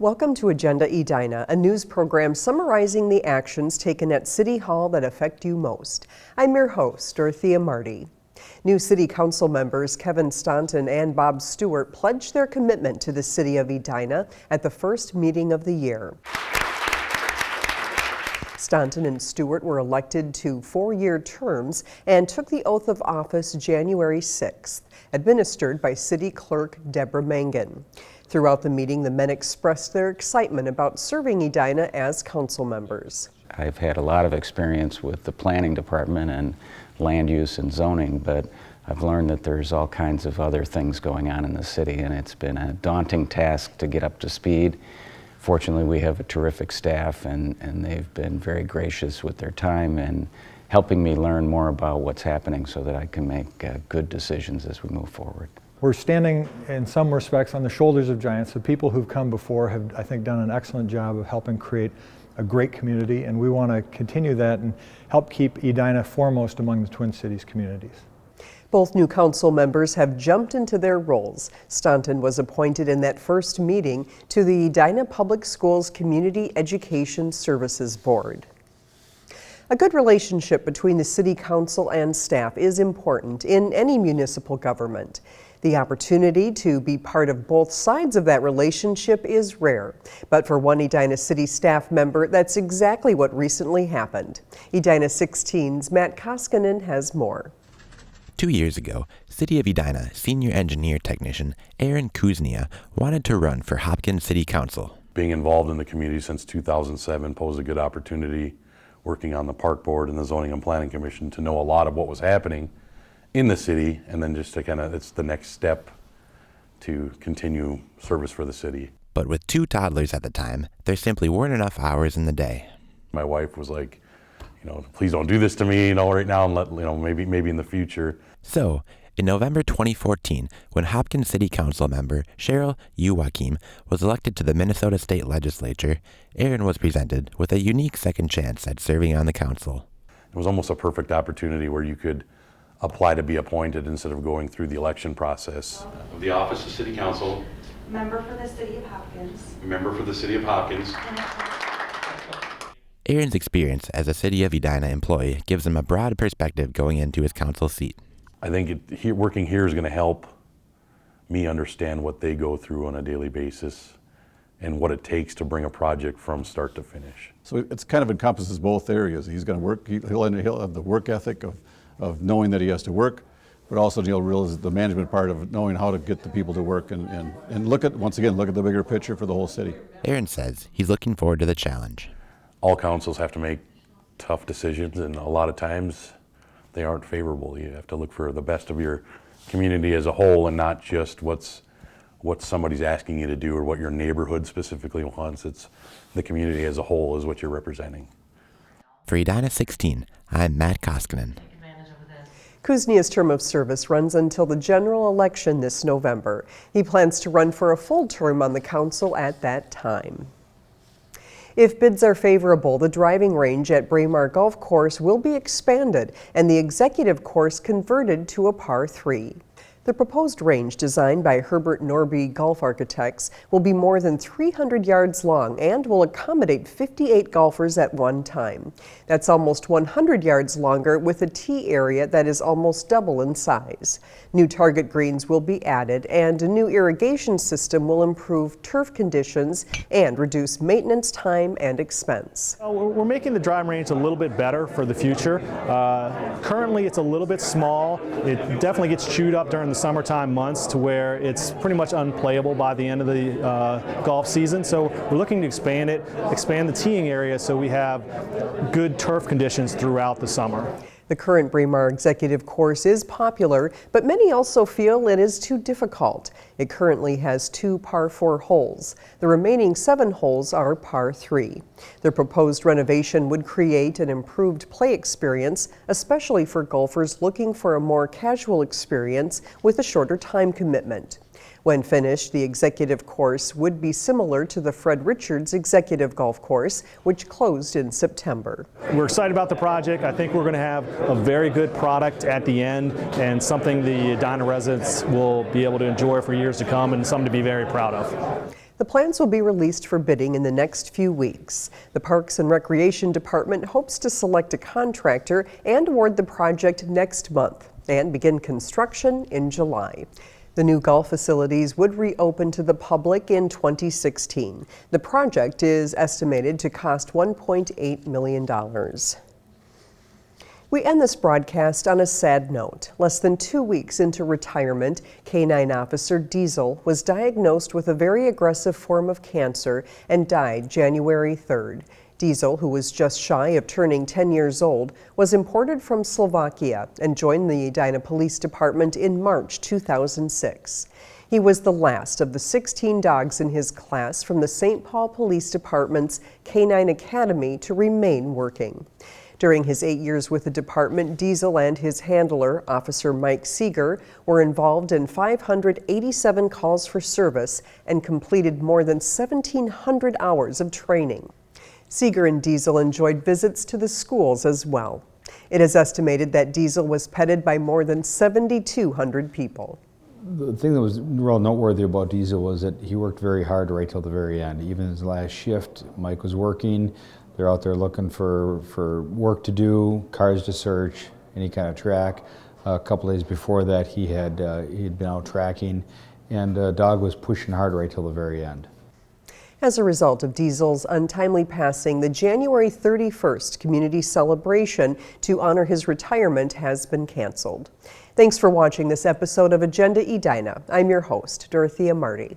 Welcome to Agenda Edina, a news program summarizing the actions taken at City Hall that affect you most. I'm your host, Dorothea Marty. New City Council members Kevin Staunton and Bob Stewart pledged their commitment to the City of Edina at the first meeting of the year. Staunton and Stewart were elected to 4-year terms and took the oath of office January 6th, administered by City Clerk Deborah Mangan. Throughout the meeting, the men expressed their excitement about serving Edina as council members. I've had a lot of experience with the planning department and land use and zoning, but I've learned that there's all kinds of other things going on in the city, and it's been a daunting task to get up to speed. Fortunately, we have a terrific staff, and they've been very gracious with their time and helping me learn more about what's happening so that I can make good decisions as we move forward. We're standing in some respects on the shoulders of giants. The people who've come before have, I think, done an excellent job of helping create a great community, and we want to continue that and help keep Edina foremost among the Twin Cities communities. Both new council members have jumped into their roles. Staunton was appointed in that first meeting to the Edina Public Schools Community Education Services Board. A good relationship between the City Council and staff is important in any municipal government. The opportunity to be part of both sides of that relationship is rare. But for one Edina City staff member, that's exactly what recently happened. Edina 16's Matt Koskinen has more. 2 years ago, City of Edina senior engineer technician Aaron Kuznia wanted to run for Hopkins City Council. Being involved in the community since 2007 posed a good opportunity, working on the park board and the zoning and planning commission, to know a lot of what was happening in the city, and then just to it's the next step to continue service for the city. But with 2 toddlers at the time, there simply weren't enough hours in the day. My wife was like, please don't do this to me, right now, and let, maybe in the future. So, in November 2014, when Hopkins City Council member Cheryl Joachim was elected to the Minnesota State Legislature, Aaron was presented with a unique second chance at serving on the council. It was almost a perfect opportunity where you could apply to be appointed instead of going through the election process. Of the office of City Council. Member for the City of Hopkins. Member for the City of Hopkins. Aaron's experience as a City of Edina employee gives him a broad perspective going into his council seat. I think working here is going to help me understand what they go through on a daily basis and what it takes to bring a project from start to finish. So it's kind of encompasses both areas. He's going to work, he'll have the work ethic of knowing that he has to work, but also he'll realize the management part of knowing how to get the people to work and look at the bigger picture for the whole city. Aaron says he's looking forward to the challenge. All councils have to make tough decisions, and a lot of times they aren't favorable. You have to look for the best of your community as a whole and not just what somebody's asking you to do or what your neighborhood specifically wants. It's the community as a whole is what you're representing. For Edina 16, I'm Matt Koskinen. Kuznia's term of service runs until the general election this November. He plans to run for a full term on the council at that time. If bids are favorable, the driving range at Braemar Golf Course will be expanded and the executive course converted to a par 3. The proposed range, designed by Herbert Norby Golf Architects, will be more than 300 yards long and will accommodate 58 golfers at one time. That's almost 100 yards longer, with a tee area that is almost double in size. New target greens will be added, and a new irrigation system will improve turf conditions and reduce maintenance time and expense. We're making the driving range a little bit better for the future. Currently, it's a little bit small. It definitely gets chewed up during the summertime months to where it's pretty much unplayable by the end of the golf season. So we're looking to expand the teeing area so we have good turf conditions throughout the summer. The current Braemar executive course is popular, but many also feel it is too difficult. It currently has 2 par 4 holes. The remaining 7 holes are par 3. The proposed renovation would create an improved play experience, especially for golfers looking for a more casual experience with a shorter time commitment. When finished, the executive course would be similar to the Fred Richards Executive Golf Course, which closed in September. We're excited about the project. I think we're going to have a very good product at the end and something the Edina residents will be able to enjoy for years to come and something to be very proud of. The plans will be released for bidding in the next few weeks. The Parks and Recreation Department hopes to select a contractor and award the project next month and begin construction in July. The new golf facilities would reopen to the public in 2016. The project is estimated to cost $1.8 million. We end this broadcast on a sad note. Less than 2 weeks into retirement, K-9 officer Diesel was diagnosed with a very aggressive form of cancer and died January 3rd. Diesel, who was just shy of turning 10 years old, was imported from Slovakia and joined the Edina Police Department in March 2006. He was the last of the 16 dogs in his class from the St. Paul Police Department's K-9 Academy to remain working. During his 8 years with the department, Diesel and his handler, Officer Mike Seeger, were involved in 587 calls for service and completed more than 1,700 hours of training. Seeger and Diesel enjoyed visits to the schools as well. It is estimated that Diesel was petted by more than 7,200 people. The thing that was real noteworthy about Diesel was that he worked very hard right till the very end. Even his last shift, Mike was working. They're out there looking for work to do, cars to search, any kind of track. A couple days before that, he had been out tracking, and Dog was pushing hard right till the very end. As a result of Diesel's untimely passing, the January 31st community celebration to honor his retirement has been canceled. Thanks for watching this episode of Agenda Edina. I'm your host, Dorothea Marty.